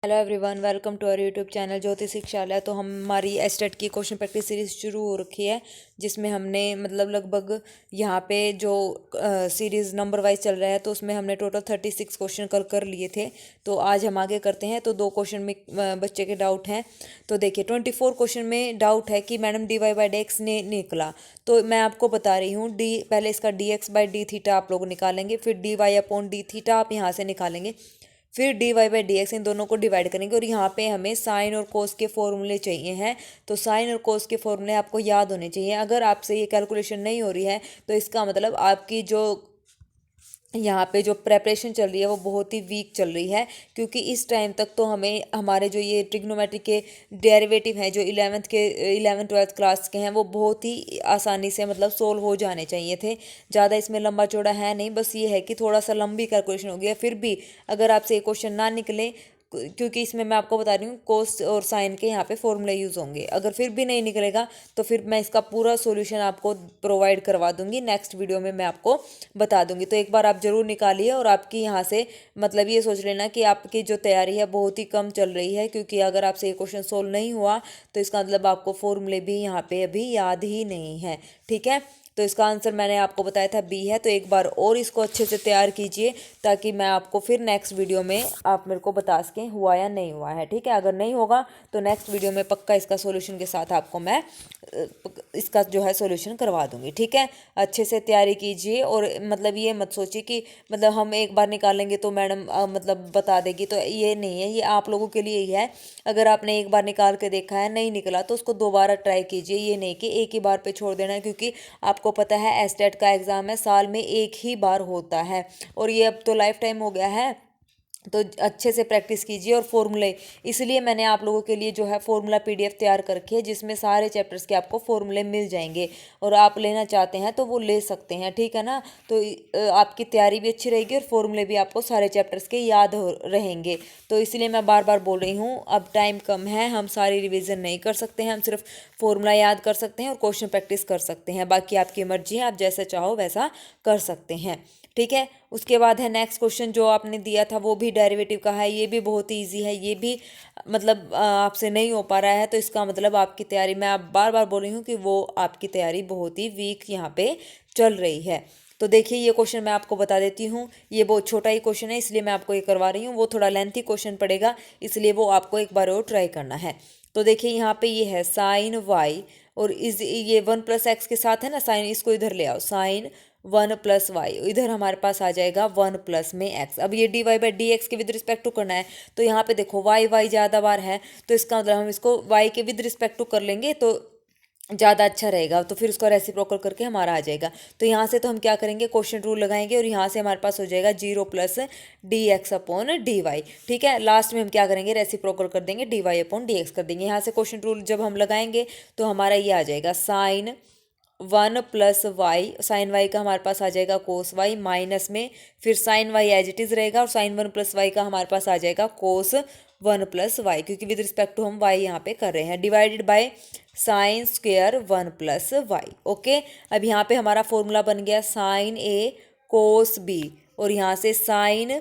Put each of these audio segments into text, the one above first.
Hello everyone, welcome to our YouTube channel Jyoti Shikshalaya. तो हमारी estate की क्वेश्चन प्रैक्टिस सीरीज शुरू हो रखी है, जिसमें हमने मतलब लगभग यहाँ पे जो सीरीज़ नंबर वाइज चल रहा है, तो उसमें हमने टोटल 36 क्वेश्चन कर लिए थे। तो आज हम आगे करते हैं। तो 2 क्वेश्चन में बच्चे के डाउट हैं। तो देखिए 24 क्वेश्चन में डाउट है कि madam dy by d x ने निकला। तो मैं आपको बता रही हूँ, पहले इसका dx बाई डी थीटा आप लोग निकालेंगे, फिर dy अपॉन डी थीटा आप यहाँ से निकालेंगे, फिर d y by d x, इन दोनों को डिवाइड करेंगे। और यहाँ पे हमें साइन और कोस के फॉर्मूले चाहिए हैं। तो साइन और कोस के फॉर्मूले आपको याद होने चाहिए। अगर आपसे ये कैलकुलेशन नहीं हो रही है तो इसका मतलब आपकी जो यहाँ पे जो प्रेपरेशन चल रही है वो बहुत ही वीक चल रही है, क्योंकि इस टाइम तक तो हमें हमारे जो ये ट्रिग्नोमेट्री के डेरिवेटिव हैं जो 11th 12th क्लास के हैं वो बहुत ही आसानी से मतलब सोल्व हो जाने चाहिए थे। ज़्यादा इसमें लंबा चौड़ा है नहीं, बस ये है कि थोड़ा सा लंबी कैलकुलेशन हो गया। फिर भी अगर आपसे ये क्वेश्चन ना निकले, क्योंकि इसमें मैं आपको बता रही हूँ कोस और साइन के यहाँ पे फॉर्मूले यूज़ होंगे, अगर फिर भी नहीं निकलेगा तो फिर मैं इसका पूरा सॉल्यूशन आपको प्रोवाइड करवा दूंगी, नेक्स्ट वीडियो में मैं आपको बता दूंगी। तो एक बार आप ज़रूर निकालिए और आपकी यहाँ से मतलब ये सोच लेना कि आपकी जो तैयारी है बहुत ही कम चल रही है, क्योंकि अगर आपसे ये क्वेश्चन सोल्व नहीं हुआ तो इसका मतलब आपको फॉर्मूले भी यहाँ पे अभी याद ही नहीं है। ठीक है, तो इसका आंसर मैंने आपको बताया था बी है। तो एक बार और इसको अच्छे से तैयार कीजिए, ताकि मैं आपको फिर नेक्स्ट वीडियो में आप मेरे को बता सकें हुआ या नहीं हुआ है। ठीक है, अगर नहीं होगा तो नेक्स्ट वीडियो में पक्का इसका सॉल्यूशन के साथ आपको मैं इसका जो है सॉल्यूशन करवा दूंगी। ठीक है, अच्छे से तैयारी कीजिए और मतलब ये मत सोचिए कि मतलब हम एक बार निकालेंगे तो मैडम मतलब बता देगी, तो ये नहीं है। ये आप लोगों के लिए ही है। अगर आपने एक बार निकाल के देखा है, नहीं निकला, तो उसको दोबारा ट्राई कीजिए। ये नहीं कि एक ही बार पे छोड़ देना है, क्योंकि आपको पता है एस्टेट का एग्ज़ाम है, साल में एक ही बार होता है और ये अब तो लाइफ टाइम हो गया है। तो अच्छे से प्रैक्टिस कीजिए और फॉर्मूले, इसलिए मैंने आप लोगों के लिए जो है फॉर्मूला पीडीएफ तैयार करके है, जिसमें सारे चैप्टर्स के आपको फॉर्मूले मिल जाएंगे, और आप लेना चाहते हैं तो वो ले सकते हैं। ठीक है ना, तो आपकी तैयारी भी अच्छी रहेगी और फॉर्मूले भी आपको सारे चैप्टर्स के याद रहेंगे। तो इसलिए मैं बार बार बोल रही हूँ, अब टाइम कम है, हम सारी रिविज़न नहीं कर सकते हैं, हम सिर्फ फॉर्मूला याद कर सकते हैं और क्वेश्चन प्रैक्टिस कर सकते हैं। बाकी आपकी मर्जी है, आप जैसे चाहो वैसा कर सकते हैं। ठीक है, उसके बाद है नेक्स्ट क्वेश्चन जो आपने दिया था, वो भी डेरिवेटिव का है। ये भी बहुत ही ईजी है, ये भी मतलब आपसे नहीं हो पा रहा है, तो इसका मतलब आपकी तैयारी, मैं आप बार बार बोल रही हूँ कि वो आपकी तैयारी बहुत ही वीक यहाँ पे चल रही है। तो देखिए ये क्वेश्चन मैं आपको बता देती हूँ, ये बहुत छोटा ही क्वेश्चन है, इसलिए मैं आपको ये करवा रही हूँ। वो थोड़ा लेंथी क्वेश्चन पड़ेगा, इसलिए वो आपको एक बार और ट्राई करना है। तो देखिए यहाँ पे ये है साइन वाई, और इस ये 1 + x के साथ है ना साइन, इसको इधर ले आओ, साइन 1 + y, इधर हमारे पास आ जाएगा 1 में x। अब ये dy बाई डी एक्स के विद रिस्पेक्ट टू करना है, तो यहाँ पे देखो y ज़्यादा बार है, तो इसका मतलब हम इसको y के विद रिस्पेक्ट टू कर लेंगे तो ज़्यादा अच्छा रहेगा। तो फिर उसको रेसिप्रोकल करके हमारा आ जाएगा। तो यहाँ से तो हम क्या करेंगे, क्वेश्चन रूल लगाएंगे, और यहाँ से हमारे पास हो जाएगा 0 + dx अपॉन dy। ठीक है, लास्ट में हम क्या करेंगे, रेसिप्रोकल कर देंगे, dy अपॉन dx कर देंगे। यहाँ से क्वेश्चन रूल जब हम लगाएंगे तो हमारा ये आ जाएगा साइन 1 + y, साइन वाई का हमारे पास आ जाएगा कोस वाई, माइनस में फिर sine y as it is रहेगा, और साइन 1 + y का हमारे पास आ जाएगा कोस 1 + y, क्योंकि विद रिस्पेक्ट टू हम y यहाँ पे कर रहे हैं, divided by sine square 1 + y। Okay, अब यहाँ पे हमारा फॉर्मूला बन गया साइन ए कोस बी, और यहाँ से साइन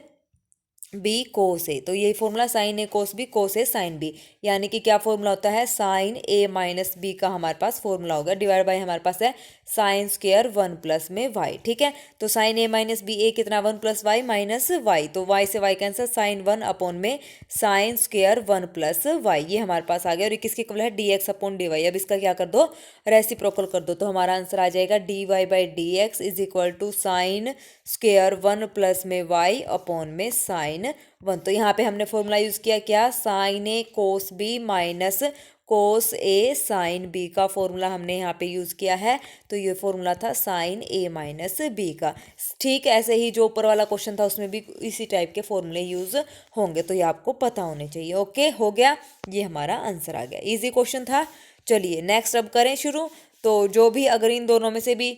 बी कोस ए। तो ये फॉर्मूला साइन ए कोस बी कोस ए साइन बी, यानी कि क्या फॉर्मूला होता है, साइन ए माइनस बी का हमारे पास फॉर्मूला होगा, डिवाइड बाय हमारे पास है साइन स्क्वेयर 1 में वाई। ठीक है, तो साइन ए माइनस बी, ए कितना 1 + y माइनस वाई, तो वाई से वाई कैंसर, साइन 1 अपॉन में साइन स्क्वेयर 1 + y, ये हमारे पास आ गया। और ये किसके इक्वल है, d x upon d y. अब इसका क्या कर दो, रेसिप्रोकल कर दो, तो हमारा आंसर आ जाएगा dy by d x is equal to sine square 1 में y अपॉन में साइन 1। तो यहाँ पे हमने फॉर्मूला यूज़ किया क्या, साइन ए कोस बी माइनस कोस ए साइन बी का फॉर्मूला हमने यहाँ पे यूज़ किया है। तो ये फॉर्मूला था साइन ए माइनस बी का। ठीक, ऐसे ही जो ऊपर वाला क्वेश्चन था उसमें भी इसी टाइप के फॉर्मूले यूज़ होंगे, तो ये आपको पता होने चाहिए। ओके, हो गया, ये हमारा आंसर आ गया, इजी क्वेश्चन था। चलिए नेक्स्ट अब करें शुरू। तो जो भी अगर इन दोनों में से भी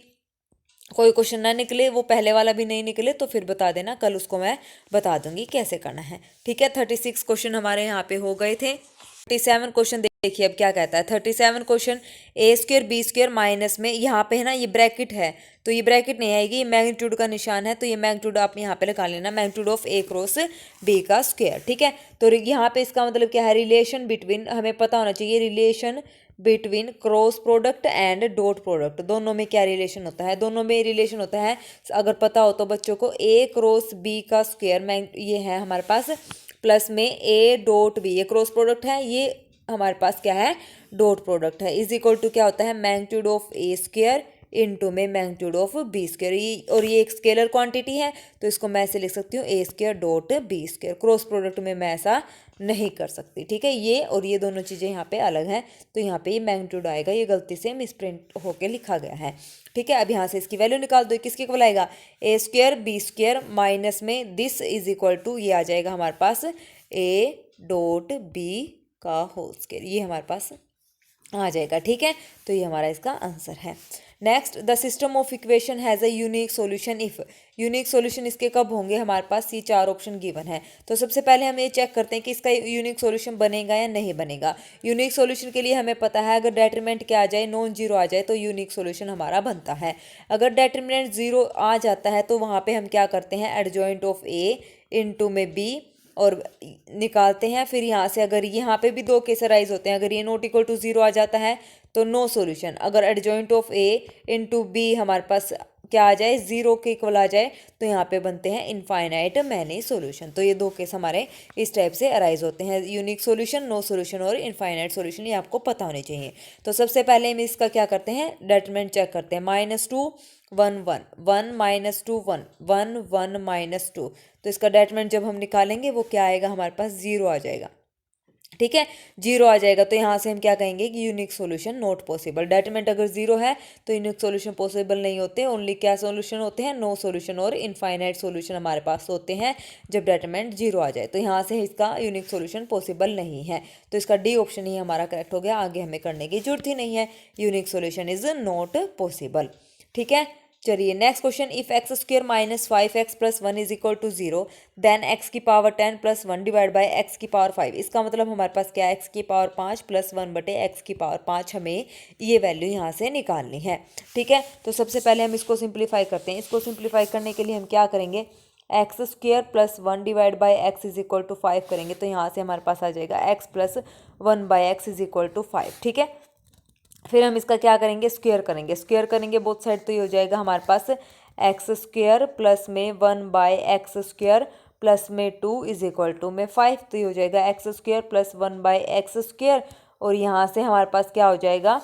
कोई क्वेश्चन ना निकले, वो पहले वाला भी नहीं निकले, तो फिर बता देना, कल उसको मैं बता दूंगी कैसे करना है। ठीक है, 36 क्वेश्चन हमारे यहाँ पे हो गए थे। 37 क्वेश्चन देखिए अब क्या कहता है। 37 क्वेश्चन, ए स्क्र बी स्क्र माइनस में, यहाँ पे है ना ये ब्रैकेट है तो ये ब्रैकेट नहीं आएगी, ये मैग्नीट्यूड का निशान है तो ये मैग्नीट्यूड आप यहाँ पे लगा लेना, magnitude of a cross b का स्क्वायर। ठीक है, तो यहाँ पे इसका मतलब क्या है, रिलेशन बिटवीन, हमें पता होना चाहिए relation between cross product and dot product, दोनों में क्या रिलेशन होता है। दोनों में रिलेशन होता है अगर पता हो तो बच्चों को, ए क्रॉस बी का स्क्वायर ये है हमारे पास, प्लस में ए डॉट बी, ये क्रॉस प्रोडक्ट है, ये हमारे पास क्या है डॉट प्रोडक्ट है, इज इक्वल टू क्या होता है magnitude of A square into में मैग्नीट्यूड ऑफ बी स्क्वायर। और ये एक स्केलर क्वांटिटी है तो इसको मैं ऐसे लिख सकती हूँ a square dot b square. Cross product में मैं ऐसा नहीं कर सकती। ठीक है, ये और ये दोनों चीज़ें यहाँ पे अलग हैं तो यहाँ पे ये मैग्नीट्यूड आएगा, ये गलती से मिसप्रिंट होके लिखा गया है। ठीक है, अब यहाँ से इसकी वैल्यू निकाल दो, किसके इक्वल आएगा, ए स्क्वायर बी स्क्वायर माइनस में दिस इज इक्वल टू, ये आ जाएगा हमारे पास ए डॉट बी का होल स्क्वायर, ये हमारे पास आ जाएगा। ठीक है, तो ये हमारा इसका आंसर है। Next, the system of equation has a unique solution if, unique solution इसके कब होंगे, हमारे पास ये 4 ऑप्शन गिवन है। तो सबसे पहले हम ये चेक करते हैं कि इसका यूनिक सॉल्यूशन बनेगा या नहीं बनेगा। यूनिक सॉल्यूशन के लिए हमें पता है अगर डेटरमिनेंट क्या आ जाए, नॉन जीरो आ जाए तो यूनिक सॉल्यूशन हमारा बनता है। अगर डेटरमिनेंट जीरो आ जाता है तो वहाँ पे हम क्या करते हैं, एडजॉइंट ऑफ ए इनटू में बी और निकालते हैं। फिर यहाँ से अगर यहाँ पे भी 2 केस अराइज होते हैं, अगर ये नॉट इक्वल टू जीरो आ जाता है तो नो सॉल्यूशन। अगर adjoint of a into b हमारे पास क्या आ जाए, जीरो के इक्वल आ जाए तो यहाँ पे बनते हैं इनफाइनाइट मैनी सॉल्यूशन। तो ये 2 केस हमारे इस टाइप से अराइज होते हैं, यूनिक सॉल्यूशन, नो सॉल्यूशन और इनफाइनाइट सॉल्यूशन, ये आपको पता होने चाहिए। तो सबसे पहले हम इसका क्या करते हैं, डेटरमिनेंट चेक करते हैं। -2 1 1 1 -2 1 1 1 -2, तो इसका डेटरमिनेंट जब हम निकालेंगे वो क्या आएगा, हमारे पास जीरो आ जाएगा। ठीक है, जीरो आ जाएगा तो यहाँ से हम क्या कहेंगे कि unique solution not possible. Determinant अगर जीरो है तो यूनिक सॉल्यूशन पॉसिबल नहीं होते, ओनली क्या सॉल्यूशन होते हैं, नो सॉल्यूशन और इनफाइनाइट सॉल्यूशन हमारे पास होते हैं जब डेटरमिनेंट जीरो आ जाए। तो यहाँ से इसका यूनिक सॉल्यूशन पॉसिबल नहीं है, तो इसका डी ऑप्शन ही हमारा करेक्ट हो गया, आगे हमें करने की जरूरत ही नहीं है, unique solution is not possible. ठीक है, चलिए next question, if x square minus 5x plus 1 is equal to 0 then x की power 10 plus 1 divide by x की पावर 5। इसका मतलब हमारे पास क्या है, एक्स की पावर 5 प्लस 1 बटे एक्स की पावर 5, हमें ये वैल्यू यहाँ से निकालनी है। ठीक है, तो सबसे पहले हम इसको सिंप्लीफाई करते हैं। इसको सिंप्लीफाई करने के लिए हम क्या करेंगे, x square plus 1 divide by x is equal to 5 करेंगे तो यहाँ से हमारे पास आ जाएगा x plus 1 by x is equal to 5। ठीक है, फिर हम इसका क्या करेंगे, स्क्वायर करेंगे, स्क्वायर करेंगे बोथ साइड तो ये हो जाएगा हमारे पास एक्स स्क्वायर प्लस में 1 बाय एक्स स्क्वायर प्लस में 2 इज इक्वल टू में 5, तो ये हो जाएगा x square plus 1 by x square और यहाँ से हमारे पास क्या हो जाएगा,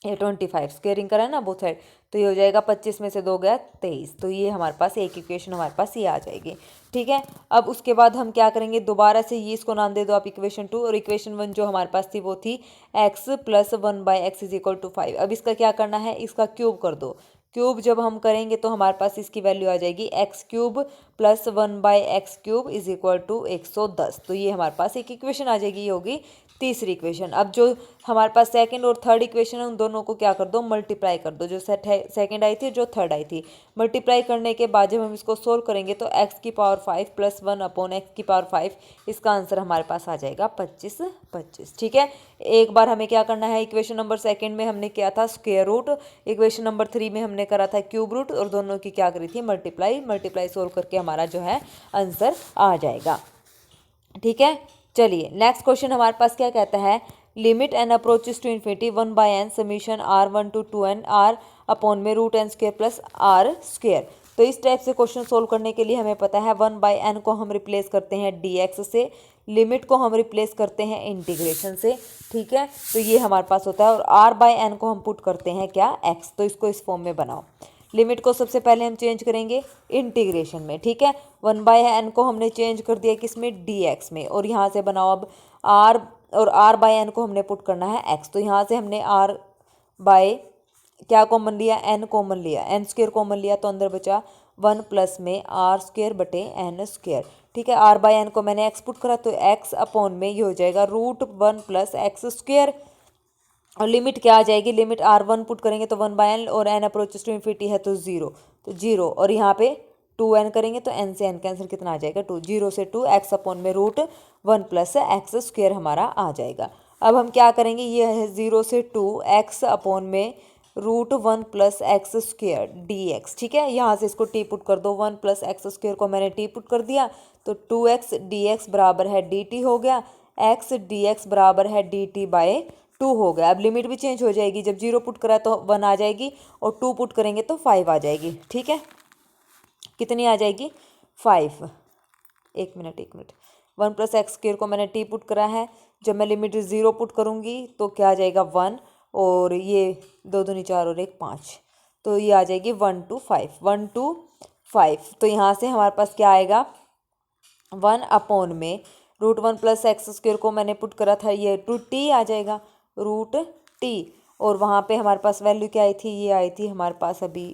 ये 25 स्क्वेयरिंग करा है ना बोथ साइड, तो ये हो जाएगा 25 में से 2 गया 23, तो ये हमारे पास एक इक्वेशन हमारे पास ये आ जाएगी। ठीक है, अब उसके बाद हम क्या करेंगे, दोबारा से ये इसको नाम दे दो आप इक्वेशन 2, और इक्वेशन 1 जो हमारे पास थी वो थी x plus 1 by x is equal to 5। अब इसका क्या करना है, इसका क्यूब कर दो। क्यूब जब हम करेंगे तो हमारे पास इसकी वैल्यू आ जाएगी x cube plus 1 by x cube is equal to 110, तो ये हमारे पास एक इक्वेशन आ जाएगी, ये होगी तीसरी इक्वेशन। अब जो हमारे पास सेकंड और थर्ड इक्वेशन है उन दोनों को क्या कर दो, मल्टीप्लाई कर दो, जो सेकंड आई थी जो थर्ड आई थी। मल्टीप्लाई करने के बाद जब हम इसको सोल्व करेंगे तो एक्स की पावर 5 प्लस 1 अपॉन एक्स की पावर 5, इसका आंसर हमारे पास आ जाएगा 25। ठीक है, एक बार हमें क्या करना है, इक्वेशन नंबर सेकंड में हमने किया था स्क्वायर रूट, इक्वेशन नंबर 3 में हमने करा था क्यूब रूट, और दोनों की क्या करी थी, मल्टीप्लाई सोल्व करके हमारा जो है आंसर आ जाएगा। ठीक है, चलिए नेक्स्ट क्वेश्चन हमारे पास क्या कहता है, limit n approaches to infinity 1 by n summation r1 to 2n r upon में root n square plus r square. तो इस टाइप से क्वेश्चन सोल्व करने के लिए हमें पता है 1 बाई एन को हम रिप्लेस करते हैं dx से, लिमिट को हम रिप्लेस करते हैं इंटीग्रेशन से। ठीक है, तो ये हमारे पास होता है, और r बाई एन को हम पुट करते हैं क्या, x, तो इसको इस फॉर्म में बनाओ। लिमिट को सबसे पहले हम चेंज करेंगे इंटीग्रेशन में। ठीक है, 1 बाय एन को हमने चेंज कर दिया किसमें, dx में, और यहाँ से बनाओ अब r, और r बाय एन को हमने पुट करना है x, तो यहाँ से हमने r बाय क्या कॉमन लिया, n कॉमन लिया, n स्क्वायर कॉमन लिया तो अंदर बचा 1 प्लस में r स्क्वायर बटे n स्क्वायर। ठीक है, r बाय एन को मैंने x पुट करा तो x अपॉन में ये हो जाएगा रूट 1 प्लस एक्स स्क्वायर, और लिमिट क्या आ जाएगी, लिमिट r1 पुट करेंगे तो 1 बाय एन, और n अप्रोचेस टू इन्फिनिटी है तो 0, तो 0, और यहाँ पे 2n करेंगे तो n से n कैंसिल कितना आ जाएगा 2, 0 से 2 x अपॉन में रूट 1 प्लस एक्स स्क्वेयर हमारा आ जाएगा। अब हम क्या करेंगे, ये है 0 से 2 x अपॉन में root 1 plus x square d x. ठीक है, यहाँ से इसको टी पुट कर दो, 1 प्लस एक्स स्क्वेयर को मैंने टी पुट कर दिया तो 2x dx बराबर है dt हो गया, x dx बराबर है dt बाय 2 हो गया। अब लिमिट भी चेंज हो जाएगी, जब 0 पुट करा तो 1 आ जाएगी और 2 पुट करेंगे तो 5 आ जाएगी। ठीक है, कितनी आ जाएगी 5, एक मिनट 1 प्लस एक्स स्क्वेयर को मैंने टी पुट करा है, जब मैं लिमिट 0 पुट करूँगी तो क्या आ जाएगा 1 और ये 2 दूनी 4 और 1 5, तो ये आ जाएगी 1 to 5। तो यहाँ से हमारे पास क्या आएगा 1 अपॉन में रूट 1 प्लस एक्स स्क्वेयर को मैंने पुट करा था, ये टू टी आ जाएगा रूट टी, और वहाँ पे हमारे पास वैल्यू क्या आई थी, ये आई थी हमारे पास अभी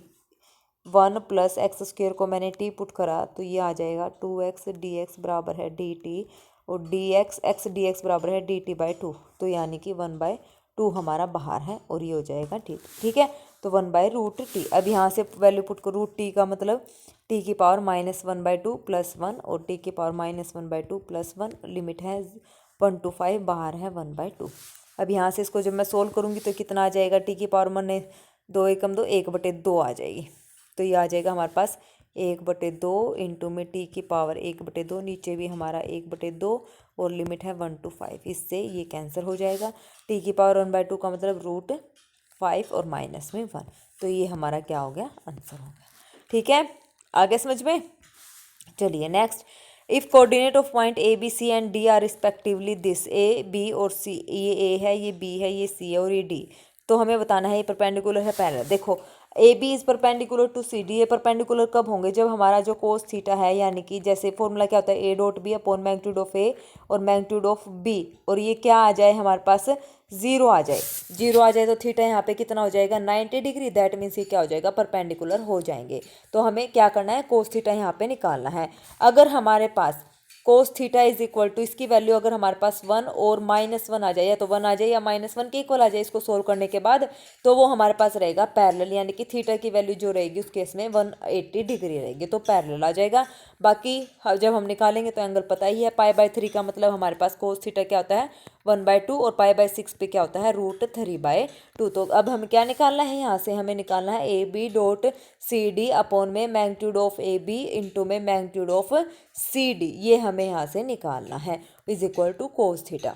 1 प्लस एक्स स्क्वेयर को मैंने टी पुट करा तो ये आ जाएगा 2x dx बराबर है dt और x dx बराबर है dt बाई 2, तो यानी कि 1/2 हमारा बाहर है और ये हो जाएगा ठीक। ठीक है, तो 1/√t। अब यहाँ से वैल्यू पुट करो, रूट टी का मतलब t की पावर -1/2 प्लस 1 और t की पावर -1/2 प्लस 1, लिमिट है 1 to 5, बाहर है 1/2। अब यहाँ से इसको जब मैं सोल्व करूँगी तो कितना आ जाएगा, t की पावर मैंने 2 एकम 2 1/2 आ जाएगी, तो ये आ जाएगा हमारे पास 1/2 इंटू में टी की पावर 1/2, नीचे भी हमारा 1/2 और लिमिट है 1 to 5, इससे ये कैंसिल हो जाएगा। टी की पावर 1/2 का मतलब √5 और माइनस में 1, तो ये हमारा क्या हो गया, आंसर हो गया। ठीक है, आगे समझ में। चलिए next, if coordinate of point a b c and d are respectively this, a b और सी, ये ए है, ये बी है, ये सी है और ये डी, तो हमें बताना है ये परपेंडिकुलर है पैरेलल। देखो a b is perpendicular to c d, ये परपेंडिकुलर कब होंगे, जब हमारा जो कोस थीटा है, यानी कि जैसे फॉर्मूला क्या होता है, a dot b upon magnitude of a और मैग्नीट्यूड ऑफ बी, और ये क्या आ जाए हमारे पास 0 आ जाए, 0 आ जाए तो थीटा यहाँ पे कितना हो जाएगा 90 डिग्री, दैट मीन्स ये क्या हो जाएगा परपेंडिकुलर हो जाएंगे। तो हमें क्या करना है, कोस थीटा यहाँ पे निकालना है। अगर हमारे पास cos theta is equal to, इसकी वैल्यू अगर हमारे पास 1 और -1 आ जाए, या तो 1 आ जाए या -1 के इक्वल आ जाए, इसको सोल्व करने के बाद, तो वो हमारे पास रहेगा पैरेलल, यानी कि थीटा की वैल्यू जो रहेगी उस केस में 180 डिग्री रहेगी, तो पैरेलल आ जाएगा। बाकी जब हम निकालेंगे तो एंगल पता ही है, π/3 का मतलब हमारे पास कोस थीटा क्या होता है 1/2 और π/6 पे क्या होता है √3/2। तो अब हमें क्या निकालना है, यहाँ से हमें निकालना है a b dot c d upon में magnitude of a b into में मैग्नीट्यूड ऑफ सी डी, ये हमें यहाँ से निकालना है is equal to cos theta.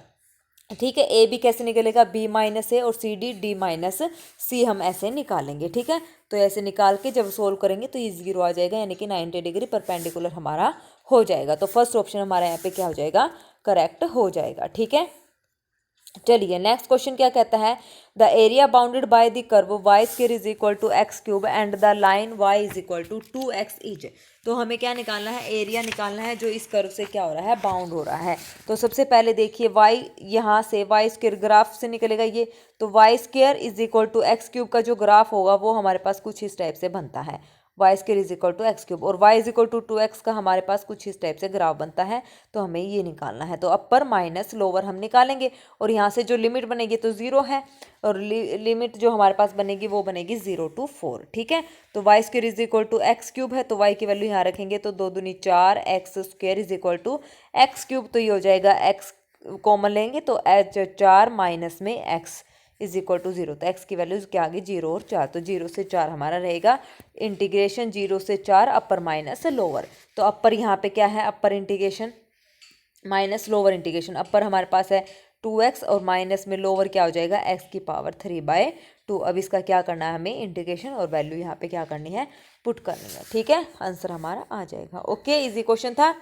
ठीक है, ए बी कैसे निकलेगा, बी माइनस ए और सी डी डी माइनस सी, हम ऐसे निकालेंगे। ठीक है, तो ऐसे निकाल के जब सोल्व करेंगे तो ये 0 आ जाएगा, यानी कि 90 डिग्री परपेंडिकुलर हमारा हो जाएगा। तो फर्स्ट ऑप्शन हमारा यहाँ पे क्या हो जाएगा, करेक्ट हो जाएगा। ठीक है, चलिए नेक्स्ट क्वेश्चन क्या कहता है, the area bounded by the curve y square is equal to x cube and the line y is equal to 2x each. तो हमें क्या निकालना है, एरिया निकालना है जो इस कर्व से क्या हो रहा है, बाउंड हो रहा है। तो सबसे पहले देखिए y, यहाँ से वाई स्क्वायर ग्राफ से निकलेगा ये, तो y square is equal to x cube का जो ग्राफ होगा वो हमारे पास कुछ इस टाइप से बनता है, y square is equal to x cube, और y is equal to 2x का हमारे पास कुछ इस टाइप से ग्राफ बनता है। तो हमें ये निकालना है, तो अपर माइनस लोअर हम निकालेंगे, और यहाँ से जो लिमिट बनेगी तो 0 है, और लिमिट जो हमारे पास बनेगी वो बनेगी 0 to 4। ठीक है, तो y square is equal to x cube है, तो वाई की वैल्यू यहाँ रखेंगे तो 2 दूनी 4 x square is equal to x cube, तो ये हो जाएगा एक्स कॉमन लेंगे तो 4 माइनस में एक्स इज इक्वल टू 0, तो x की वैल्यूज क्या आ गई 0 और 4, तो 0 से 4 हमारा रहेगा इंटीग्रेशन 0 से 4 अपर माइनस लोअर। तो अपर यहाँ पे क्या है, अपर इंटीग्रेशन माइनस लोअर इंटीग्रेशन, अपर हमारे पास है 2x और माइनस में लोअर क्या हो जाएगा x की पावर 3/2। अब इसका क्या करना है हमें, इंटीग्रेशन और वैल्यू यहाँ पे क्या करनी है, पुट करनी है। ठीक है, आंसर हमारा आ जाएगा। ओके, इजी क्वेश्चन था।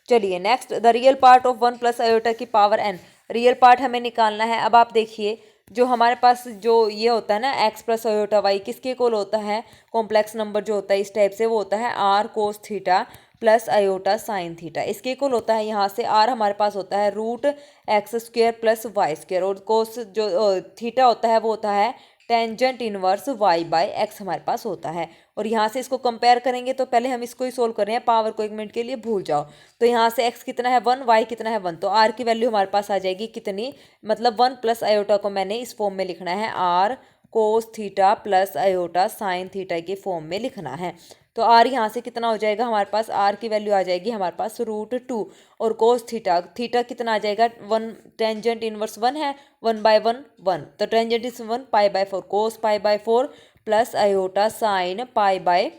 चलिए next, the real part of 1 plus iota की पावर n, रियल पार्ट हमें निकालना है। अब आप देखिए जो हमारे पास जो ये होता है ना x प्लस आयोटा y, किसके इक्वल होता है, कॉम्प्लेक्स नंबर जो होता है इस टाइप से, वो होता है r cos theta plus iota sine theta, इसके इक्वल होता है। यहाँ से r हमारे पास होता है √x² प्लस वाई स्क्वायर, और कोस जो थीटा होता है वो होता है tangent inverse y by x हमारे पास होता है। और यहाँ से इसको कंपेयर करेंगे तो पहले हम इसको ही सोल्व कर रहे हैं, पावर को 1 मिनट के लिए भूल जाओ। तो यहाँ से x कितना है 1, y कितना है 1, तो r की वैल्यू हमारे पास आ जाएगी कितनी, मतलब 1 प्लस आयोटा को मैंने इस फॉर्म में लिखना है, r cos theta plus iota sine theta के फॉर्म में लिखना है। तो आर यहाँ से कितना हो जाएगा हमारे पास, आर की वैल्यू आ जाएगी हमारे पास √2 और कोस थीटा, थीटा कितना आ जाएगा 1, टेंजेंट इनवर्स 1 है, 1/1 1, तो tangent is 1 π/4 cos π/4 plus iota sine π/4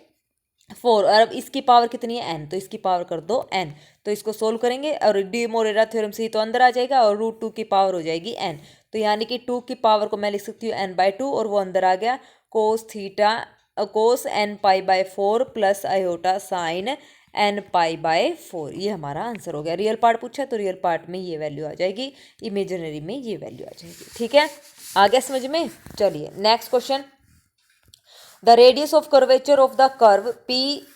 और अब इसकी पावर कितनी है n, तो इसकी पावर कर दो n, तो इसको सोल्व करेंगे और डी मोरेरा थ्योरम से ही तो अंदर आ जाएगा और √2 की पावर हो जाएगी n, तो यानी कि 2 की पावर को मैं लिख सकती हूँ n/2 और वो अंदर आ गया cos theta cos n π/4 plus iota sine n π/4, ये हमारा आंसर हो गया। रियल पार्ट पूछा तो रियल पार्ट में ये वैल्यू आ जाएगी, इमेजिनरी में ये वैल्यू आ जाएगी। ठीक है, आ गया समझ में। चलिए next question, the radius of curvature of the curve P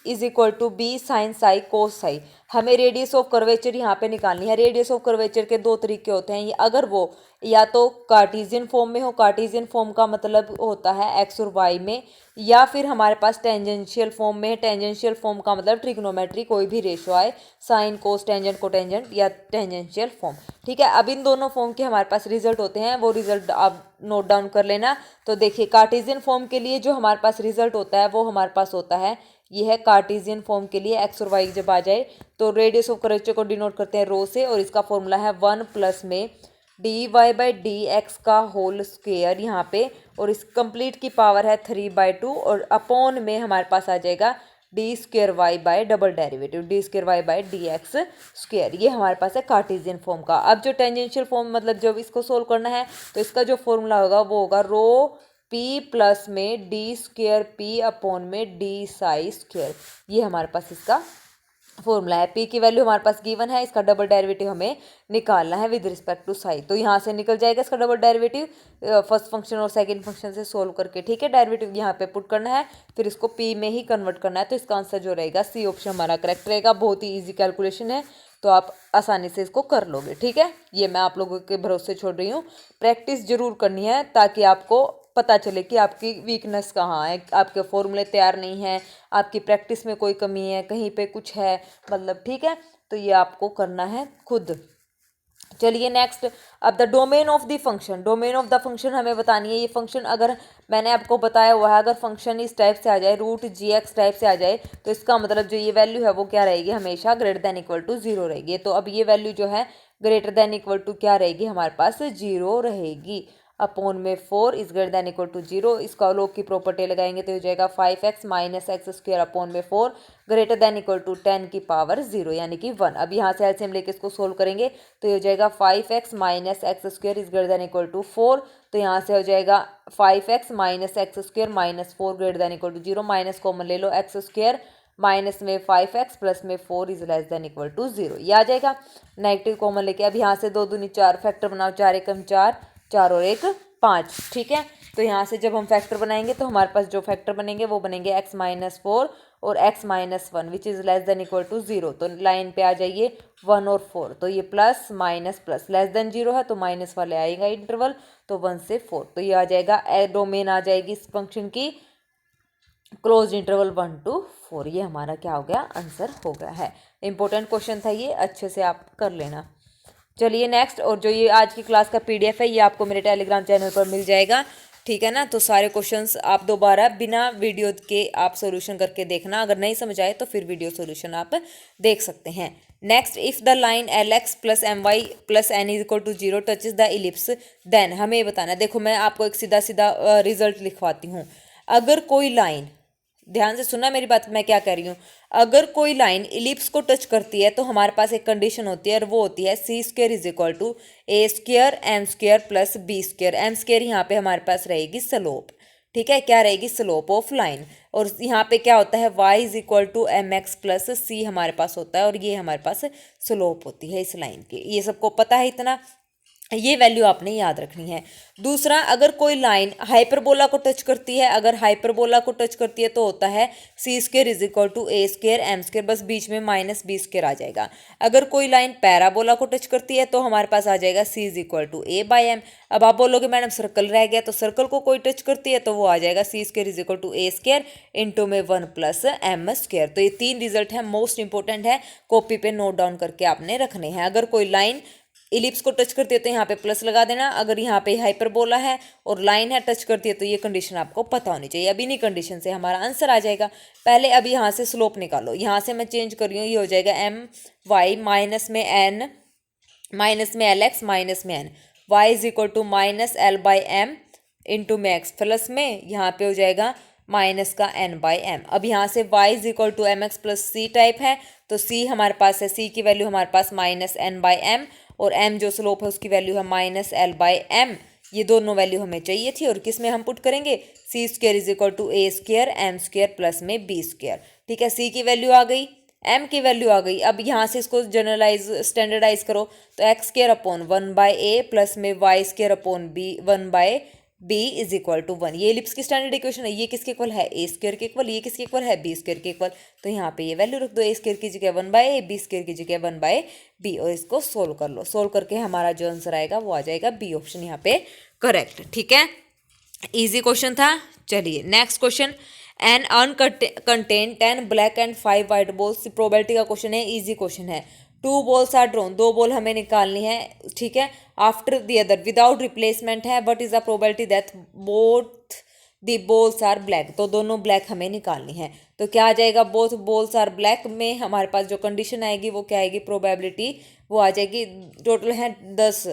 is equal to b sine psi cos psi. हमें रेडियस ऑफ कर्वेचर यहाँ पे निकालनी है। रेडियस ऑफ कर्वेचर के दो तरीके होते हैं, अगर वो या तो कार्टेशियन फॉर्म में हो, कार्टेशियन फॉर्म का मतलब होता है एक्स और वाई में, या फिर हमारे पास टेंजेंशियल फॉर्म में है। टेंजेंशियल फॉर्म का मतलब ट्रिग्नोमेट्री, कोई भी रेशो आए, साइन कोस टेंजेंट कोटेंजेंट या टेंजेंशियल फॉर्म। ठीक है, अब इन दोनों फॉर्म के हमारे पास रिजल्ट होते हैं, वो रिजल्ट आप नोट डाउन कर लेना। तो देखिए कार्टेशियन फॉर्म के लिए जो हमारे पास रिजल्ट होता है वो हमारे पास होता है, ये है कार्टेशियन फॉर्म के लिए एक्स और वाई जब आ जाए तो रेडियस ऑफ कर्वेचर को डिनोट करते हैं रो से, और इसका फॉर्मूला है 1 प्लस में dy/dx का होल स्क्वेयर यहाँ पे, और इस कंप्लीट की पावर है 3/2 और अपॉन में हमारे पास आ जाएगा d²y bye double derivative d²y/dx²। ये हमारे पास है कार्टेशियन फॉर्म का। अब जो टेंजेंशियल फॉर्म मतलब जब इसको सोल्व करना है तो इसका जो फॉर्मूला होगा वो होगा रो p प्लस में d²p अपॉन में d², ये हमारे पास इसका फॉर्मूला है। p की वैल्यू हमारे पास गिवन है, इसका डबल डेरिवेटिव हमें निकालना है विद रिस्पेक्ट टू साई, तो यहाँ से निकल जाएगा इसका डबल डेरिवेटिव फर्स्ट फंक्शन और सेकंड फंक्शन से सोल्व करके। ठीक है, डेरिवेटिव यहाँ पे पुट करना है, फिर इसको p में ही कन्वर्ट करना है, तो इसका आंसर जो रहेगा सी ऑप्शन हमारा करेक्ट रहेगा। बहुत ही ईजी कैलकुलेशन है, तो आप आसानी से इसको कर लोगे। ठीक है, ये मैं आप लोगों के भरोसे छोड़ रही हूँ, प्रैक्टिस जरूर करनी है ताकि आपको पता चले कि आपकी वीकनेस कहाँ है, आपके फॉर्मूले तैयार नहीं है, आपकी प्रैक्टिस में कोई कमी है, कहीं पे कुछ है मतलब। ठीक है, तो ये आपको करना है खुद। चलिए नेक्स्ट, अब the domain of the function, domain of the function हमें बतानी है। ये फंक्शन अगर मैंने आपको बताया हुआ है, अगर फंक्शन इस टाइप से आ जाए, √gx टाइप से आ जाए, तो इसका मतलब जो ये वैल्यू है वो क्या रहेगी, हमेशा ग्रेटर देन इक्वल टू 0 रहेगी। तो अब ये वैल्यू जो है ग्रेटर देन इक्वल टू क्या रहेगी हमारे पास, 0 रहेगी। अपॉन में 4 is greater than equal to 0, इसका लोग की प्रॉपर्टी लगाएंगे तो हो जाएगा 5x माइनस x² अपॉन में 4 ग्रेटर देन इक्वल टू 10 की पावर 0 यानी कि 1। अब यहाँ से एलसीएम लेके इसको सोल्व करेंगे तो हो जाएगा 5x minus x² is greater than equal to 4, तो यहाँ से हो जाएगा 5x minus x² minus 4 greater than equal to 0, minus common ले लो x² माइनस में 5x प्लस में 4 is less than equal to 0, ये आ जाएगा। नेगेटिव कॉमन लेके अब यहाँ से 2 दूनी 4 फैक्टर बनाओ, 4 एकम 4, 4 और 1 5। ठीक है, तो यहाँ से जब हम फैक्टर बनाएंगे तो हमारे पास जो फैक्टर बनेंगे वो बनेंगे x माइनस 4 और x minus 1 which is less than equal to 0, तो लाइन पे आ जाइए 1 और 4, तो ये plus minus plus, less than 0 है तो माइनस वाले आएगा इंटरवल, तो 1 से 4, तो ये आ जाएगा डोमेन आ जाएगी इस फंक्शन की क्लोज इंटरवल 1 to 4। ये हमारा क्या हो गया, आंसर हो गया है। इंपॉर्टेंट क्वेश्चन था ये, अच्छे से आप कर लेना। चलिए नेक्स्ट, और जो ये आज की क्लास का PDF है ये आपको मेरे टेलीग्राम चैनल पर मिल जाएगा। ठीक है ना, तो सारे क्वेश्चंस आप दोबारा बिना वीडियो के आप सॉल्यूशन करके देखना, अगर नहीं समझ आए तो फिर वीडियो सॉल्यूशन आप देख सकते हैं। Next, if the line LX plus MY plus N is equal to 0 touches the ellipse then, हमें ये बताना है। देखो मैं आपको एक सीधा सीधा रिजल्ट लिखवाती हूँ। अगर कोई लाइन, ध्यान से सुनना मेरी बात, मैं क्या कह रही हूँ, अगर कोई लाइन इलिप्स को टच करती है तो हमारे पास एक कंडीशन होती है और वो होती है c² is equal to a² m² plus b²। m² यहाँ पे हमारे पास रहेगी स्लोप। ठीक है, क्या रहेगी, स्लोप ऑफ लाइन, और यहाँ पे क्या होता है y is equal to mx plus c हमारे पास होता है, और ये हमारे पास स्लोप होती है इस लाइन की। ये सबको पता है, इतना ये वैल्यू आपने याद रखनी है। दूसरा, अगर कोई लाइन हाइपरबोला को टच करती है, अगर हाइपरबोला को टच करती है तो होता है c² is equal to a² m², बस बीच में माइनस b² आ जाएगा। अगर कोई लाइन पैराबोला को टच करती है तो हमारे पास आ जाएगा c is equal to a/m। अब आप बोलोगे मैडम सर्कल रह गया, तो सर्कल को कोई टच करती है तो वो आ जाएगा c² is equal to a² into में 1 प्लस m²। तो ये 3 रिजल्ट है, मोस्ट इंपॉर्टेंट है, कॉपी पे नोट डाउन करके आपने रखने हैं। अगर कोई लाइन इलिप्स को टच करती है तो यहाँ पे प्लस लगा देना। अगर यहाँ पे हाइपरबोला है और लाइन है टच करती है तो ये कंडीशन आपको पता होनी चाहिए। अब इन्हीं कंडीशन से हमारा आंसर आ जाएगा। पहले अब यहाँ से स्लोप निकालो, यहाँ से मैं चेंज कर रही हूँ, ये हो जाएगा एम वाई माइनस में एन माइनस में एल एक्स माइनस में n, y is equal to minus l by m into में एक्स प्लस में यहाँ पे हो जाएगा माइनस का एन बाई एम। अब यहाँ से y is equal to m x plus c type है तो c हमारे पास है, c की वैल्यू हमारे पास माइनस एन बाई एम और m जो स्लोप है उसकी वैल्यू है माइनस एल बाई एम। ये दोनों वैल्यू हमें चाहिए थी और किस में हम पुट करेंगे, c square is equal to a square m square plus में बी स्क्र। ठीक है, c की वैल्यू आ गई, m की वैल्यू आ गई। अब यहाँ से इसको जनरलाइज स्टैंडर्डाइज करो तो x square upon one by a plus में y square upon b one by b is equal to one. ये एलिप्स की स्टैंडर्ड इक्वेशन है। ये किसके इक्वल है, ए स्क्र के इक्वल। ये किसके इक्वल है, बी स्क्र के इक्वल। तो यहाँ पे ये वैल्यू रख दो, ए स्क्र की जगह one by a, b square की जगह वन बाय बी और इसको सोल्व कर लो। सोल्व करके हमारा जो आंसर आएगा वो आ जाएगा बी ऑप्शन यहाँ पे करेक्ट। ठीक है, इजी क्वेश्चन था। चलिए next question, an urn contains 10 black and 5 white balls, probability का क्वेश्चन है, इजी क्वेश्चन है। 2 बॉल्स आर ड्रॉन, 2 बॉल हमें निकालनी है। ठीक है, after the other without replacement है, but is the probability that both the balls are black, तो दोनों ब्लैक हमें निकालनी है। तो क्या आ जाएगा, बोथ बॉल्स आर ब्लैक में हमारे पास जो कंडीशन आएगी वो क्या आएगी, प्रोबेबिलिटी वो आ जाएगी, टोटल है 10,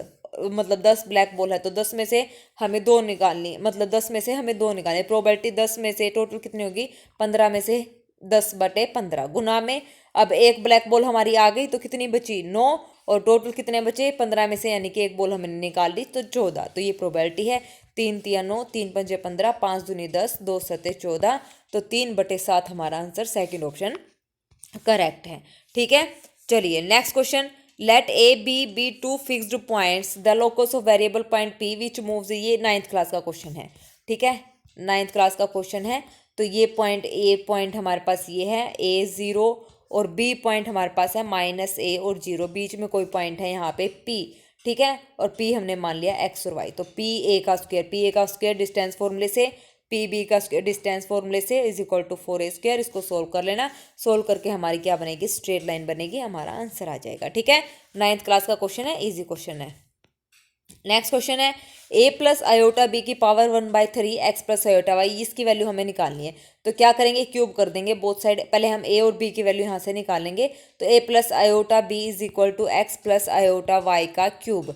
मतलब 10 ब्लैक बॉल है तो 10 में से हमें 2 निकालनी, मतलब 10 में से हमें 2 निकालनी। प्रोबेबिलिटी 10 में से टोटल कितनी होगी, 15 में से 10/15 गुना में। अब एक ब्लैक बॉल हमारी आ गई तो कितनी बची, 9 और टोटल कितने बचे 15 में से, यानी कि एक बॉल हमने निकाल ली तो 14। तो ये प्रोबेबिलिटी है 3 तिया 9, 3 पंजे 15, 5 दूनी 10, 2 सते 14, तो 3/7 हमारा आंसर सेकंड ऑप्शन करेक्ट है। ठीक है, चलिए next question, let a b two fixed points, the locus of variable point p which moves, ये 9th क्लास का क्वेश्चन है। ठीक है, 9th क्लास का क्वेश्चन है। तो ये पॉइंट ए पॉइंट हमारे पास ये है ए 0 और बी पॉइंट हमारे पास है माइनस ए और 0, बीच में कोई पॉइंट है यहाँ पे पी। ठीक है, और पी हमने मान लिया एक्स और वाई। तो पी ए का स्क्वायर डिस्टेंस फॉर्मूले से, पी बी का स्क्वायर डिस्टेंस फॉर्मूले से इज इक्वल टू 4a²। इसको सोल्व कर लेना, सोल्व करके हमारी क्या बनेगी, स्ट्रेट लाइन बनेगी, हमारा आंसर आ जाएगा। ठीक है, 9th क्लास का क्वेश्चन है, इजी क्वेश्चन है। नेक्स्ट क्वेश्चन है, a प्लस आयोटा बी की power 1/3 x plus iota y, इसकी वैल्यू हमें निकालनी है। तो क्या करेंगे, क्यूब कर देंगे बोथ साइड। पहले हम a और b की वैल्यू यहाँ से निकालेंगे। तो a plus iota b is equal to x plus iota y का क्यूब।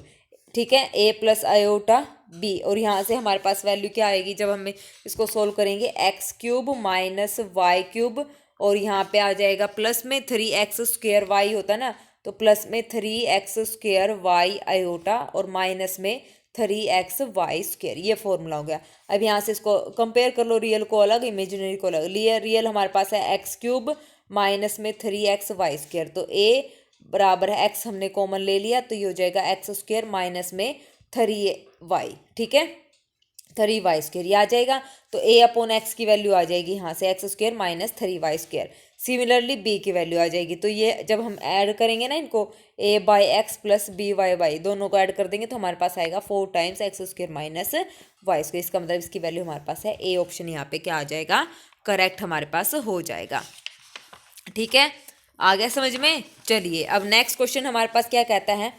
ठीक है, a प्लस आयोटा b और यहाँ से हमारे पास वैल्यू क्या आएगी, जब हम इसको सोल्व करेंगे, x cube minus y cube और यहाँ पे आ जाएगा प्लस में 3x² वाई होता है ना, तो प्लस में 3x² वाई आयोटा और माइनस में 3x/y², ये फॉर्मूला हो गया। अब यहाँ से इसको कंपेयर कर लो, रियल को अलग इमेजिनरी को अलग। रियल हमारे पास है x³ माइनस में 3x/y², तो a बराबर है x हमने कॉमन ले लिया तो ये हो जाएगा x² माइनस में 3y। ठीक है, 3y² ये आ जाएगा। तो a अपॉन एक्स की वैल्यू आ जाएगी यहाँ से x² minus 3y²। Similarly b की वैल्यू आ जाएगी। तो ये जब हम ऐड करेंगे ना इनको, a/x प्लस b/y, दोनों को ऐड कर देंगे तो हमारे पास आएगा 4 टाइम्स x² माइनस y²। इसका मतलब इसकी वैल्यू हमारे पास है a ऑप्शन यहाँ पे क्या आ जाएगा, करेक्ट हमारे पास हो जाएगा। ठीक है, आ गया समझ में। चलिए अब नेक्स्ट क्वेश्चन हमारे पास क्या कहता है,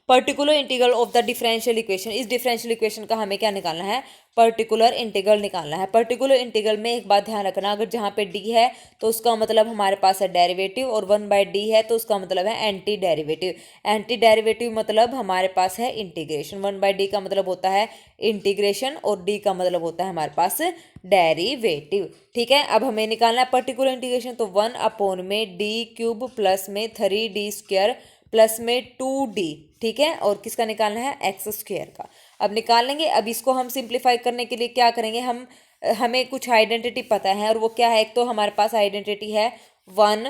particular integral of the differential equation. इस डिफरेंशियल इक्वेशन का हमें क्या निकालना है, पर्टिकुलर इंटीग्रल निकालना है। पर्टिकुलर इंटीग्रल में एक बात ध्यान रखना, अगर जहाँ पे डी है तो उसका मतलब हमारे पास है डेरिवेटिव और 1/d है तो उसका मतलब है एंटी डेरिवेटिव। एंटी डेरिवेटिव मतलब हमारे पास है इंटीग्रेशन। 1/d का मतलब होता है इंटीग्रेशन और d का मतलब होता है हमारे पास डेरिवेटिव। ठीक है, अब हमें निकालना है पर्टिकुलर इंटीग्रेशन, तो 1/d³ प्लस में 3d² प्लस में 2d। ठीक है, और किसका निकालना है, x² का। अब निकाल लेंगे। अब इसको हम सिंप्लीफाई करने के लिए क्या करेंगे, हमें कुछ आइडेंटिटी पता है और वो क्या है, एक तो हमारे पास आइडेंटिटी है 1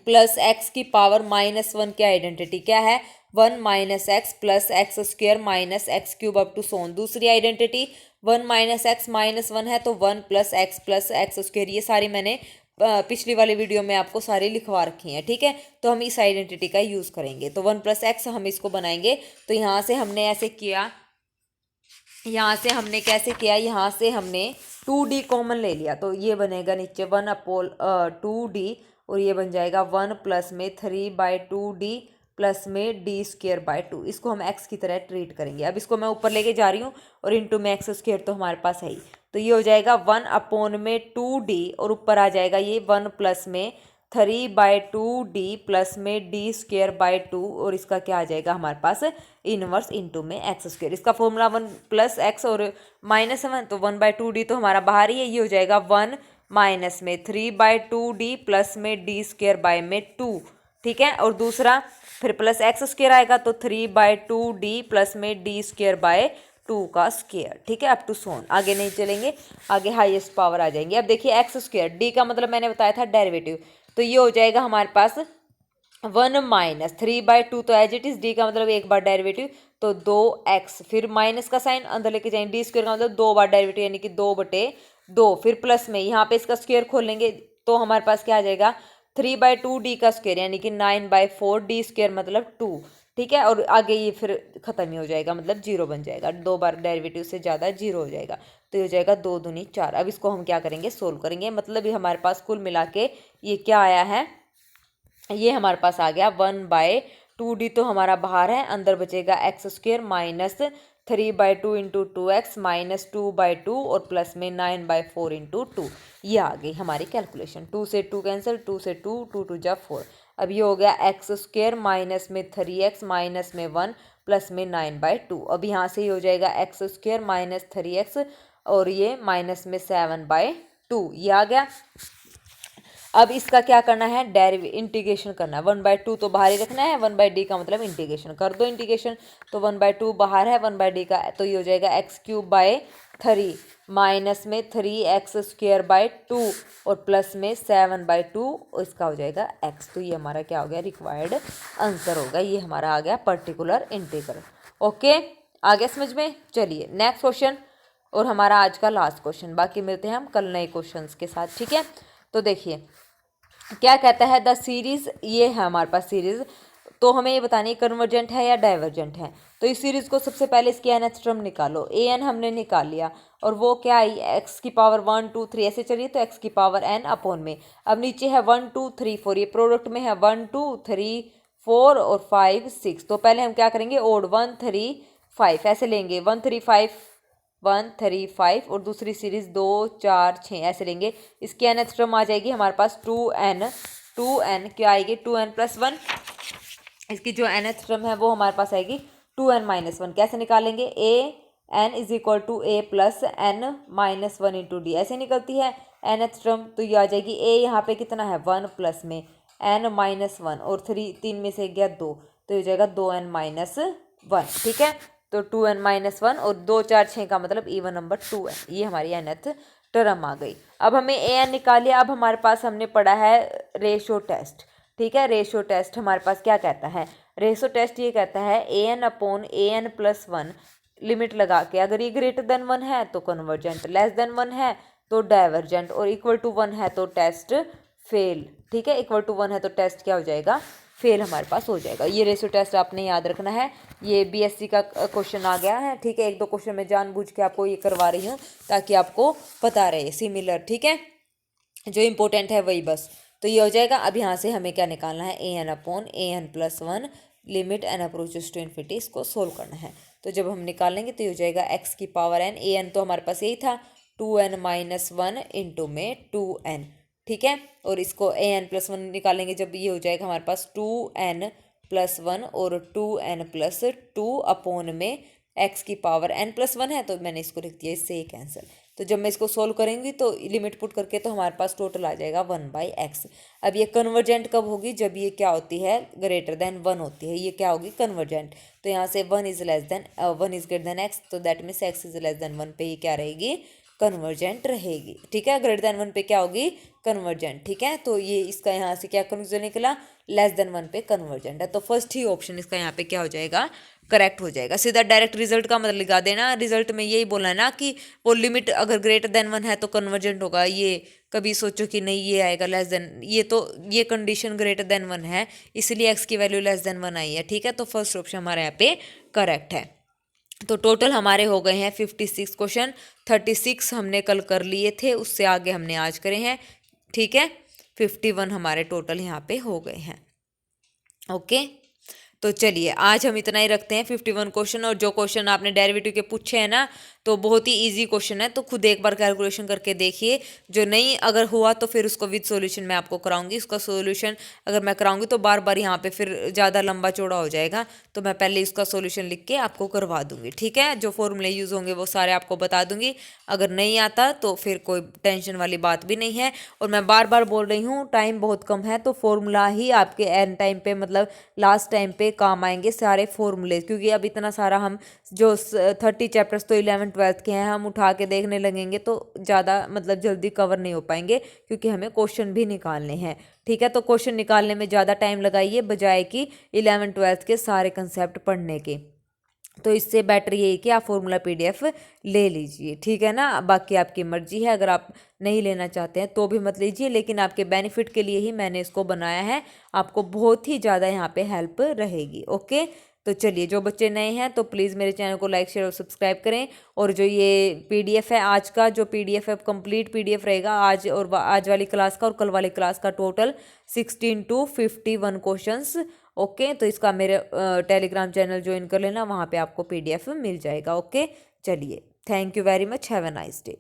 प्लस एक्स की पावर -1 की आइडेंटिटी क्या है, 1 - x plus x² minus x³ up to so on. दूसरी आइडेंटिटी 1 - x -1 है तो 1 + x प्लस x²। ये सारी मैंने पिछली वाली वीडियो में आपको सारी लिखवा रखी हैं। ठीक है, तो हम इस आइडेंटिटी का यूज़ करेंगे। तो 1 + x हम इसको बनाएंगे। तो यहाँ से हमने ऐसे किया, यहाँ से हमने कैसे किया, यहाँ से हमने 2d कॉमन ले लिया तो ये बनेगा नीचे 1/2d और ये बन जाएगा 1 प्लस में 3/2d प्लस में डी स्क्वेयर बाय 2, इसको हम एक्स की तरह ट्रीट करेंगे। अब इसको मैं ऊपर लेके जा रही हूँ और इंटू में एक्स स्क्वेयर तो हमारे पास है ही, तो ये हो जाएगा 1/2d और ऊपर आ जाएगा ये 1 प्लस में 3/2d प्लस में डी स्क्वेयर बाय 2 और इसका क्या आ जाएगा हमारे पास इनवर्स इंटू में एक्स स्क्वेयर। इसका फॉर्मूला 1 प्लस एक्स और -1, तो 1/2d तो हमारा बाहर ही है, ये हो जाएगा 1 माइनस में 3/2d प्लस में डी स्क्वेयर बाय में 2, ठीक है। और दूसरा फिर प्लस एक्स स्क्वेयर आएगा तो 3/2d प्लस में डी स्क्वेयर बाय 2 का स्क्वेयर, ठीक है। अप टू सोन आगे नहीं चलेंगे, आगे हाईएस्ट पावर आ जाएंगे। अब देखिए एक्स स्क्वेयर, डी का मतलब मैंने बताया था डेरिवेटिव, तो ये हो जाएगा हमारे पास 1 माइनस 3/2, तो एज इट इज डी का मतलब एक बार डेरिवेटिव तो 2x, फिर माइनस का साइन अंदर लेके जाएंगे, डी स्क्वेयर का मतलब 2 बार डेरिवेटिव यानी कि 2/2, फिर प्लस में यहाँ पे इसका स्क्वेयर खोल लेंगे तो हमारे पास क्या आ जाएगा 3/2d का स्क्वेयर यानी कि 9/4 डी स्क्वेयर मतलब 2, ठीक है। और आगे ये फिर खत्म ही हो जाएगा, मतलब 0 बन जाएगा, 2 बार डेरिवेटिव से ज़्यादा 0 हो जाएगा, तो ये हो जाएगा 2 दूनी 4। अब इसको हम क्या करेंगे सोल्व करेंगे, मतलब ये हमारे पास कुल मिला के ये क्या आया है, ये हमारे पास आ गया 1/2d तो हमारा बाहर है, अंदर बचेगा x square minus 3/2 into 2x minus 2/2 और प्लस में 9/4 इंटू 2, ये आ गई हमारी कैलकुलेशन। 2 से 2 कैंसिल, 2 से 2, 2 2 जा 4। अब ये हो गया एक्स स्क्वेयर माइनस में 3x माइनस में 1 प्लस में 9/2। अब यहाँ से ही हो जाएगा एक्स स्क्वेयर माइनस 3x और ये माइनस में 7/2, ये आ गया। अब इसका क्या करना है, इंटीग्रेशन करना है, 1/2 तो बाहर ही रखना है, 1/d का मतलब इंटीग्रेशन कर दो इंटीग्रेशन, तो 1/2 बाहर है, 1/d का तो ये हो जाएगा x³ माइनस में 3x स्क्वेयर बाय 2 और प्लस में 7/2 और इसका हो जाएगा x, तो ये हमारा क्या हो गया रिक्वायर्ड आंसर होगा, ये हमारा आ गया पर्टिकुलर इंटीग्रल। ओके, आ गया समझ में। चलिए नेक्स्ट क्वेश्चन और हमारा आज का लास्ट क्वेश्चन, बाकी मिलते हैं हम कल नए क्वेश्चंस के साथ, ठीक है। तो देखिए क्या कहता है, द सीरीज, ये है हमारे पास सीरीज, तो हमें ये बतानी है कन्वर्जेंट है या डाइवर्जेंट है। तो इस सीरीज को सबसे पहले इसकी nth टर्म निकालो, an हमने निकाल लिया और वो क्या आई x की पावर 1 2 3 ऐसे चलिए, तो x की पावर n अपॉन में, अब नीचे है 1 2 3 4, ये प्रोडक्ट में है 1 2 3 4 और 5 6, तो पहले हम क्या करेंगे ओड 1 3 5 ऐसे लेंगे, 1 3 5 1 3 5 और दूसरी सीरीज 2 4 6 ऐसे लेंगे। इसकी nth टर्म आ जाएगी हमारे पास 2n क्या आएगी 2n प्लस 1, इसकी जो nth टर्म है वो हमारे पास आएगी 2n माइनस 1। कैसे निकालेंगे, an is equal to a plus n minus 1 into d, ऐसे निकलती है nth टर्म, तो ये आ जाएगी a यहाँ पे कितना है 1 प्लस में n माइनस 1 और 3 में से गया 2, तो ये जाएगा 2n माइनस 1, ठीक है। तो 2n माइनस 1 और 2 4 6 का मतलब इवन नंबर 2 है, ये हमारी nth टर्म आ गई। अब हमें an निकाल लिया, अब हमारे पास हमने पढ़ा है रेशो टेस्ट, ठीक है। रेशो टेस्ट हमारे पास क्या कहता है, रेशो टेस्ट ये कहता है an upon an plus 1 limit लगा के, अगर ये ग्रेटर देन 1 है तो कन्वर्जेंट, लेस देन 1 है तो डाइवर्जेंट और इक्वल टू 1 है तो टेस्ट फेल, ठीक है। इक्वल टू 1 है तो टेस्ट क्या हो जाएगा फेल हमारे पास हो जाएगा। ये रेशो टेस्ट आपने याद रखना है, ये बीएससी का क्वेश्चन आ गया है, ठीक है। एक दो क्वेश्चन मैं जानबूझ के आपको ये करवा रही हूँ ताकि आपको पता रहे सिमिलर, ठीक है, जो इम्पोर्टेंट है वही बस। तो ये हो जाएगा। अब यहाँ से हमें क्या निकालना है, an upon an plus 1 limit n approaches to infinity, इसको सोल्व करना है। तो जब हम निकालेंगे तो ये हो जाएगा x की पावर n, an तो हमारे पास यही था 2n माइनस 1 इंटू में 2n, ठीक है। और इसको an प्लस 1 निकालेंगे जब, ये हो जाएगा हमारे पास 2n प्लस 1 और 2n प्लस 2 अपॉन में x की पावर n प्लस 1 है तो मैंने इसको लिख दिया, इससे ये कैंसिल। तो जब मैं इसको सोल्व करेंगी तो लिमिट पुट करके तो हमारे पास टोटल आ जाएगा 1/x। अब ये कन्वर्जेंट कब होगी, जब ये क्या होती है ग्रेटर देन 1 होती है, ये क्या होगी कन्वर्जेंट। तो यहाँ से 1 इज ग्रेटर देन x, तो that means x is less then 1 पे ये क्या रहेगी कन्वर्जेंट रहेगी, ठीक है। ग्रेटर देन 1 पे क्या होगी कन्वर्जेंट, ठीक है। तो ये इसका यहाँ से क्या कंक्लूजन निकला, लेस देन 1 पे कन्वर्जेंट है, तो फर्स्ट ही ऑप्शन इसका यहाँ पे क्या हो जाएगा करेक्ट हो जाएगा। सीधा डायरेक्ट रिजल्ट का मतलब लिखा देना, रिजल्ट में यही बोलना है ना कि वो लिमिट अगर ग्रेटर देन 1 है तो कन्वर्जेंट होगा, ये कभी सोचो कि नहीं ये आएगा लेस देन, ये तो ये कंडीशन ग्रेटर देन 1 है इसलिए x की वैल्यू लेस देन 1 आई है, ठीक है। तो फर्स्ट ऑप्शन हमारे यहाँ पे करेक्ट है। तो टोटल हमारे हो गए हैं 56 क्वेश्चन, 36 हमने कल कर लिए थे, उससे आगे हमने आज करे हैं, ठीक है। 51 हमारे टोटल यहाँ पे हो गए हैं, ओके। तो चलिए आज हम इतना ही रखते हैं 51 क्वेश्चन। और जो क्वेश्चन आपने डेरिवेटिव के पूछे हैं ना, तो बहुत ही इजी क्वेश्चन है, तो खुद एक बार कैलकुलेशन करके देखिए। जो नहीं अगर हुआ तो फिर उसको विद सॉल्यूशन मैं आपको कराऊंगी। उसका सॉल्यूशन अगर मैं कराऊंगी तो बार बार यहाँ पे फिर ज़्यादा लंबा चौड़ा हो जाएगा, तो मैं पहले इसका सॉल्यूशन लिख के आपको करवा दूंगी, ठीक है। जो फॉर्मूले यूज़ होंगे वो सारे आपको बता दूंगी। अगर नहीं आता तो फिर कोई टेंशन वाली बात भी नहीं है। और मैं बार बार बोल रही हूँ टाइम बहुत कम है, तो फॉर्मूला ही आपके एंड टाइम पे मतलब लास्ट टाइम पे काम आएंगे सारे फॉर्मूले। क्योंकि अब इतना सारा हम जो 30 चैप्टर्स तो 11th-12th के हैं, हम उठा के देखने लगेंगे तो ज़्यादा मतलब जल्दी कवर नहीं हो पाएंगे, क्योंकि हमें क्वेश्चन भी निकालने हैं, ठीक है। तो क्वेश्चन निकालने में ज़्यादा टाइम लगाइए बजाय कि 11th-12th के सारे कंसेप्ट पढ़ने के। तो इससे बेटर ये है कि आप फॉर्मूला पीडीएफ ले लीजिए, ठीक है ना। बाकी आपकी मर्जी है, अगर आप नहीं लेना चाहते हैं तो भी मत लीजिए, लेकिन आपके बेनिफिट के लिए ही मैंने इसको बनाया है। आपको बहुत ही ज़्यादा यहाँ पे हेल्प रहेगी, ओके। तो चलिए, जो बच्चे नए हैं तो प्लीज़ मेरे चैनल को लाइक शेयर और सब्सक्राइब करें। और जो ये पीडीएफ है, आज का जो पीडीएफ है कंप्लीट पीडीएफ रहेगा आज, और आज वाली क्लास का और कल वाली क्लास का टोटल 16 to 51 क्वेश्चंस, ओके। तो इसका मेरे टेलीग्राम चैनल ज्वाइन कर लेना, वहाँ पे आपको पीडीएफ मिल जाएगा, ओके। चलिए, thank you very much, have a nice day.